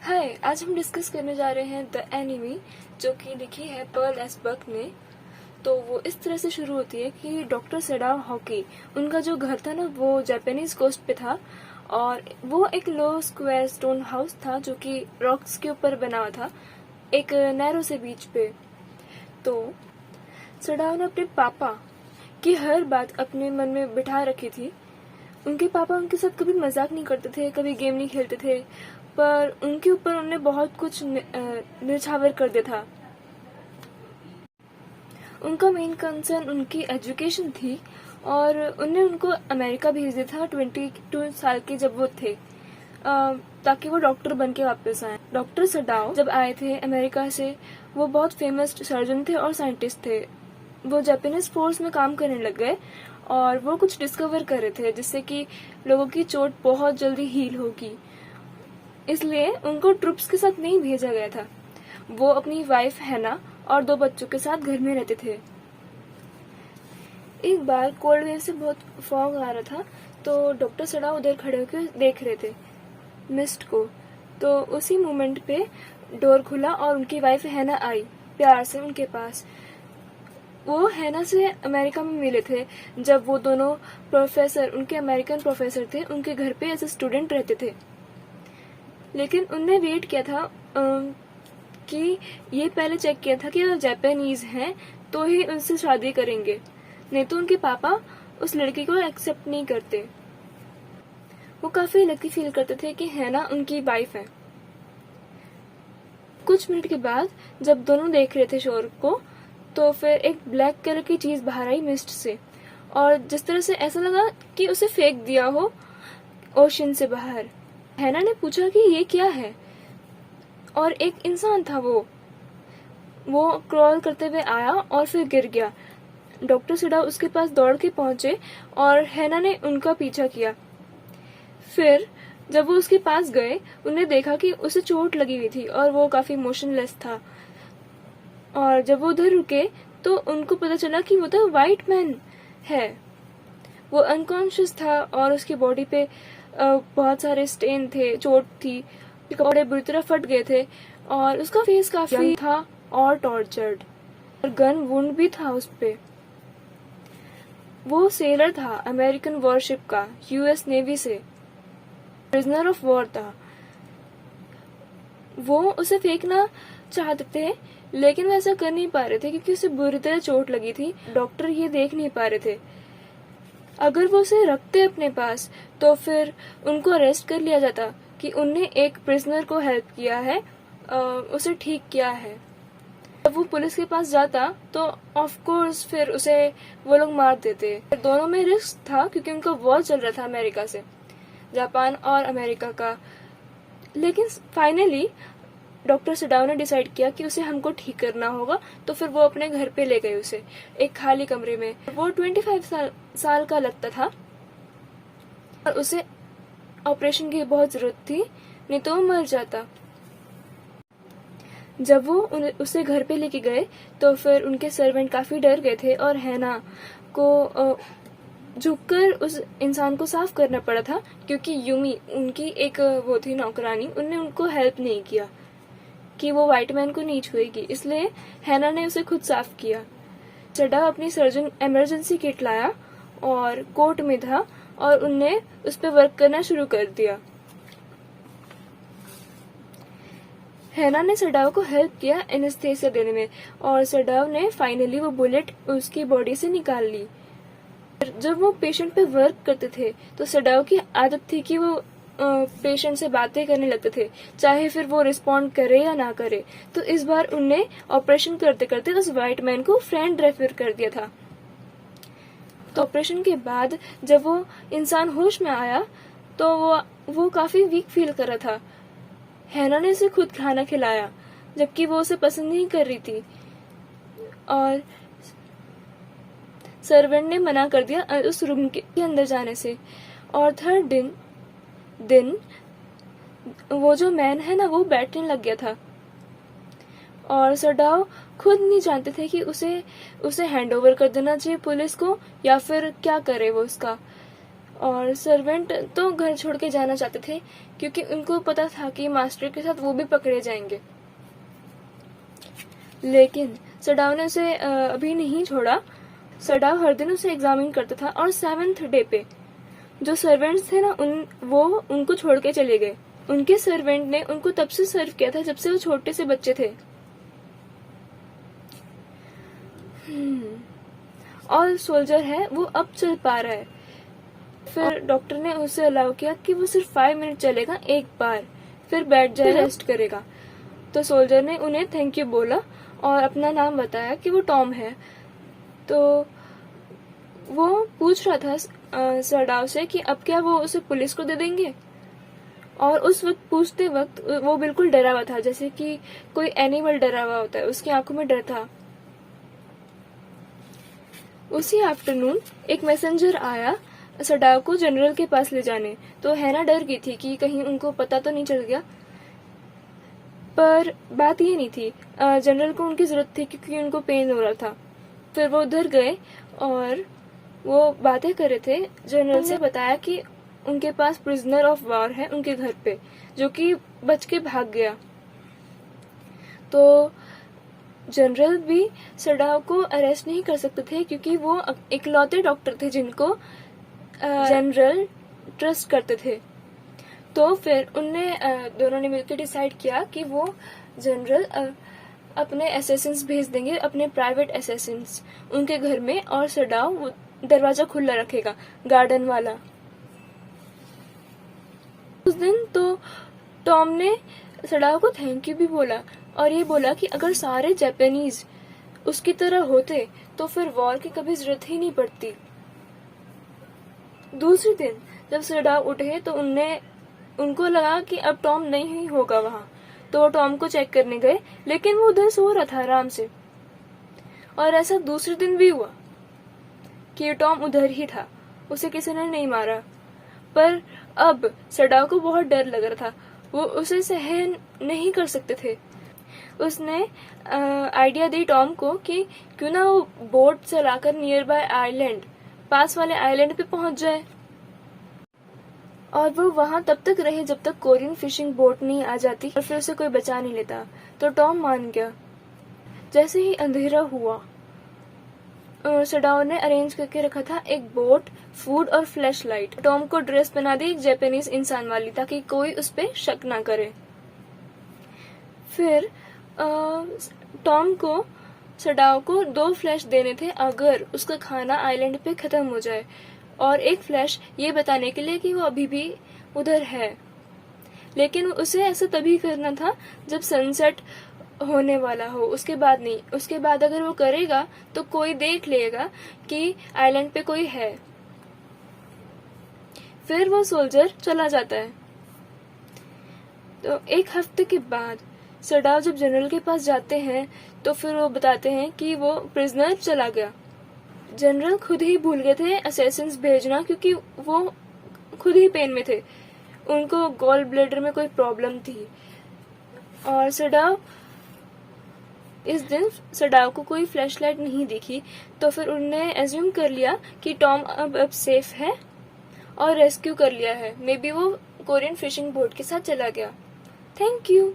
हाय, आज हम डिस्कस करने जा रहे हैं द एनिमी, जो कि लिखी है पर्ल एस बक ने। तो वो इस तरह से शुरू होती है कि डॉक्टर सेडाओ हॉकी, उनका जो घर था ना वो जापानीज कोस्ट पे था, और वो एक लो स्क्वायर स्टोन हाउस था जो कि रॉक्स के ऊपर बना हुआ था, एक नैरो से बीच पे। तो सेडाओ ने अपने पापा की हर बात अपने मन में बिठा रखी थी। उनके पापा उनके साथ कभी मजाक नहीं करते थे, कभी गेम नहीं खेलते थे, पर उनके ऊपर उन्होंने बहुत कुछ निछावर कर दिया था। उनका मेन कंसर्न उनकी एजुकेशन थी, और उन्हें उनको अमेरिका भेज दिया था 22 साल के जब वो थे, ताकि वो डॉक्टर बन के वापस आए। डॉक्टर सडाओ जब आए थे अमेरिका से, वो बहुत फेमस सर्जन थे और साइंटिस्ट थे। वो जापानीज फोर्स में काम करने लग गए, और वो कुछ डिस्कवर कर रहे थे जिससे कि लोगों की चोट बहुत जल्दी हील होगी। इसलिए उनको ट्रुप्स के साथ नहीं भेजा गया था। वो अपनी वाइफ हैना और 2 बच्चों के साथ घर में रहते थे। एक बार कोल्ड वेव से बहुत फॉग आ रहा था, तो डॉक्टर सड़ा उधर खड़े होकर देख रहे थे मिस्ट को। तो उसी मोमेंट पे डोर खुला और उनकी वाइफ हैना आई प्यार से उनके पास। वो हैना से अमेरिका में मिले थे जब वो दोनों प्रोफेसर, उनके अमेरिकन प्रोफेसर थे, उनके घर पे एज ए स्टूडेंट रहते थे। लेकिन उनने वेट किया था कि ये पहले चेक किया था कि वो जापानीज हैं तो ही उनसे शादी करेंगे, नहीं तो उनके पापा उस लड़की को एक्सेप्ट नहीं करते। वो काफी लकी फील करते थे कि हैना उनकी वाइफ है। कुछ मिनट के बाद जब दोनों देख रहे थे शोर को, तो फिर एक ब्लैक कलर की चीज बाहर आई मिस्ट से, और जिस तरह से ऐसा लगा कि उसे फेंक दिया हो ओशन से बाहर। हैना ने पूछा कि ये क्या है, और एक इंसान था। वो क्रॉल करते हुए आया और फिर गिर गया। डॉक्टर सिडा उसके पास दौड़ के पहुंचे और हैना ने उनका पीछा किया। फिर जब वो उसके पास गए, उन्हें देखा कि उसे चोट लगी हुई थी और वो काफी मोशनलेस था। और जब वो उधर रुके तो उनको पता चला कि वो तो वाइट मैन है। वो अनकॉन्शियस था और उसकी बॉडी पे बहुत सारे स्टेन थे, चोट थी, कपड़े बुरी तरह फट गए थे, और उसका फेस काफी था और टॉर्चर्ड, और गन वुंड भी था उस पे। वो सेलर था अमेरिकन वॉरशिप का, यूएस नेवी से, प्रिजनर ऑफ वॉर था। वो उसे फेंकना चाहते थे, लेकिन वो ऐसा कर नहीं पा रहे थे क्योंकि उसे बुरी तरह चोट लगी थी। डॉक्टर ये देख नहीं पा रहे थे। अगर वो उसे रखते अपने पास तो फिर उनको अरेस्ट कर लिया जाता कि उनने एक प्रिजनर को हेल्प किया है, उसे ठीक किया है। जब वो पुलिस के पास जाता तो ऑफ कोर्स फिर उसे वो लोग मार देते। दोनों में रिस्क था क्योंकि उनका वॉर चल रहा था अमेरिका से, जापान और अमेरिका का। लेकिन फाइनली डॉक्टर सडाओ ने डिसाइड किया कि उसे हमको ठीक करना होगा, तो फिर वो अपने घर पे ले गए उसे एक खाली कमरे में। वो 25 साल का लगता था और उसे ऑपरेशन की बहुत जरूरत थी, नहीं तो वो मर जाता। जब वो उसे घर पे लेके गए तो फिर उनके सर्वेंट काफी डर गए थे, और हैना को झुककर उस इंसान को साफ करना पड़ा था क्योंकि यूमी उनकी एक वो थी नौकरानी, उनने उनको हेल्प नहीं किया कि वो व्हाइट मैन को नहीं छुएगी, इसलिए हैना ने उसे खुद साफ किया। चड्डा अपनी सर्जन इमरजेंसी किट लाया और कोर्ट में था, और उनने उस पर वर्क करना शुरू कर दिया। हैना ने सडाव को हेल्प किया एनेस्थेसिया देने में, और सडाव ने फाइनली वो बुलेट उसकी बॉडी से निकाल ली। जब वो पेशेंट पे वर्क करते थे तो सडाव की आदत थी कि वो पेशेंट से बातें करने लगते थे, चाहे फिर वो रिस्पॉन्ड करे या ना करे। तो इस बार उनने ऑपरेशन करते करते उस व्हाइट मैन को फ्रेंड रेफर कर दिया था। तो ऑपरेशन के बाद जब वो इंसान होश में आया तो वो काफी वीक फील कर रहा था। हैना ने उसे खुद खाना खिलाया, जबकि वो उसे पसंद नहीं कर रही थी, और सर्वेंट ने मना कर दिया उस रूम के अंदर जाने से। और थर्ड दिन वो जो मैन है ना, वो बैठने लग गया था, और सडाओ खुद नहीं जानते थे कि उसे हैंड ओवर कर देना चाहिए पुलिस को या फिर क्या करे वो उसका। और सर्वेंट तो घर छोड़ के जाना चाहते थे क्योंकि उनको पता था कि मास्टर के साथ वो भी पकड़े जाएंगे। लेकिन सडाव ने उसे अभी नहीं छोड़ा। सडाव हर दिन उसे एग्जामिन करता था और 7th डे पे जो सर्वेंट्स थे ना वो उनको छोड़ के चले गए। उनके सर्वेंट ने उनको तब से सर्व किया था जब से वो छोटे से बच्चे थे। और सोल्जर है वो अब चल पा रहा है। फिर डॉक्टर ने उसे अलाउ किया कि वो सिर्फ 5 मिनट चलेगा एक बार, फिर बैठ जाए, रेस्ट करेगा। तो सोल्जर ने उन्हें थैंक यू बोला और अपना नाम बताया कि वो टॉम है। तो वो पूछ रहा था सडाव से कि अब क्या वो उसे पुलिस को दे देंगे। और उस वक्त पूछते वक्त वो बिल्कुल डरा हुआ था, जैसे कि कोई एनिमल डरा हुआ होता है, उसकी आंखों में डर था। उसी आफ्टरनून एक मैसेंजर आया सडाव को जनरल के पास ले जाने। तो हैना डर गई थी कि कहीं उनको पता तो नहीं चल गया, पर बात ये नहीं थी। जनरल को उनकी जरूरत थी क्योंकि उनको पेन हो रहा था। फिर वो उधर गए और वो बातें कर रहे थे। जनरल से बताया कि उनके पास प्रिजनर ऑफ वॉर है उनके घर पे, जो कि बच के भाग गया। तो जनरल भी सडाव को अरेस्ट नहीं कर सकते थे क्योंकि वो इकलौते डॉक्टर थे जिनको जनरल ट्रस्ट करते थे। तो फिर दोनों ने मिलकर डिसाइड किया कि वो जनरल अपने असेसिन्स भेज देंगे, अपने प्राइवेट असेसिन्स उनके घर में, और सडाव दरवाजा खुला रखेगा, गार्डन वाला। उस दिन तो टॉम ने सडाव को थैंक यू भी बोला और ये बोला कि अगर सारे जापानीज उसकी तरह होते तो फिर वॉर की कभी जरूरत ही नहीं पड़ती। दूसरे दिन जब सडाव उठे तो उनको लगा कि अब टॉम नहीं होगा वहां। तो वो टॉम को चेक करने गए, लेकिन वो उधर सो रहा था आराम से। और ऐसा दूसरे दिन भी हुआ कि टॉम उधर ही था, उसे किसी ने नहीं मारा। पर अब सडाव को बहुत डर लग रहा था, वो उसे सहन नहीं कर सकते थे। उसने आइडिया दी टॉम को कि क्यों ना वो बोट चलाकर नियर बाय आइलैंड, पास वाले आइलैंड पे पहुंच जाए और वो वहां तब तक रहे जब तक कोरियन फिशिंग बोट नहीं आ जाती और फिर उसे कोई बचा नहीं लेता। तो टॉम मान गया। जैसे ही अंधेरा हुआ, सडाव ने अरेंज करके रखा था एक बोट, फूड और फ्लैश लाइट। टॉम को ड्रेस बना दी एक जापानीज इंसान वाली, ताकि कोई उस पर शक ना करे। फिर टॉम को सडाव को 2 फ्लैश देने थे अगर उसका खाना आइलैंड पे खत्म हो जाए, और एक फ्लैश ये बताने के लिए कि वो अभी भी उधर है। लेकिन उसे ऐसा तभी करना था जब सनसेट होने वाला हो, उसके बाद नहीं। उसके बाद अगर वो करेगा तो कोई देख लेगा कि आइलैंड पे कोई है। फिर वो सोल्जर चला जाता है। तो 1 हफ्ते के बाद सडाव जब जनरल के पास जाते हैं तो फिर वो बताते हैं कि वो प्रिजनर चला गया। जनरल खुद ही भूल गए थे असैसिन्स भेजना, क्योंकि वो खुद ही पेन में थे। उनको गॉल ब्लैडर में कोई प्रॉब्लम थी। और इस दिन सडाव को कोई फ्लैशलाइट नहीं दिखी, तो फिर उन्होंने एज्यूम कर लिया कि टॉम अब सेफ है और रेस्क्यू कर लिया है। मे बी वो कोरियन फिशिंग बोट के साथ चला गया। Thank you.